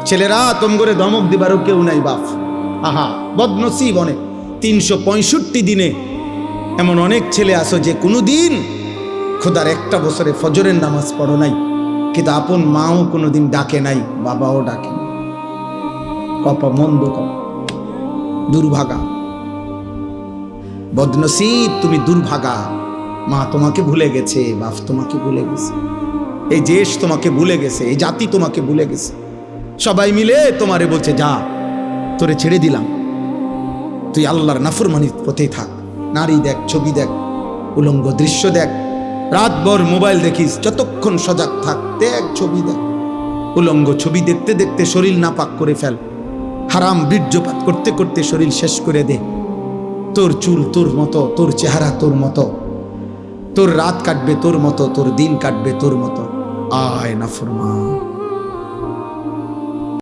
ছেলেরা তোম করে ধমক দিবারও কেউ নাই বাপ। আহা বদনসিব অনেক। 365 দিনে এমন অনেক ছেলে আসো যে কোনো দিন খোদার একটা বছরে ফজরের নামাজ পড়ো নাই, কিন্তু আপন মাও কোনোদিন ডাকে নাই, বাবাও ডাকে নাই। কপা মন্দ কপ, দুর্ভাগা, বদনসিব তুমি দুর্ভাগা। মা তোমাকে ভুলে গেছে, বাপ তোমাকে ভুলে গেছে, এই দেশ তোমাকে ভুলে গেছে, এই জাতি তোমাকে ভুলে গেছে। সবাই মিলে তোমারে বলছে যা তোরে ছেড়ে দিলাম, তুই আল্লাহর নাফরমানির পথেই থাক। নারী দেখ, ছবি দেখ, উলঙ্গ দৃশ্য দেখ, রাতভর মোবাইল দেখিস, যতক্ষণ সজাগ থাক, দেখ ছবি দেখ। উলঙ্গ ছবি দেখতে দেখতে শরীর নাপাক করে ফেল, হারাম বীর্যপাত করতে করতে শরীর শেষ করে দে। তোর চুল তোর মতো, তোর চেহারা তোর মতো, তোর রাত কাটবে তোর মতো, তোর দিন কাটবে তোর মতো। আয় নাফরমান।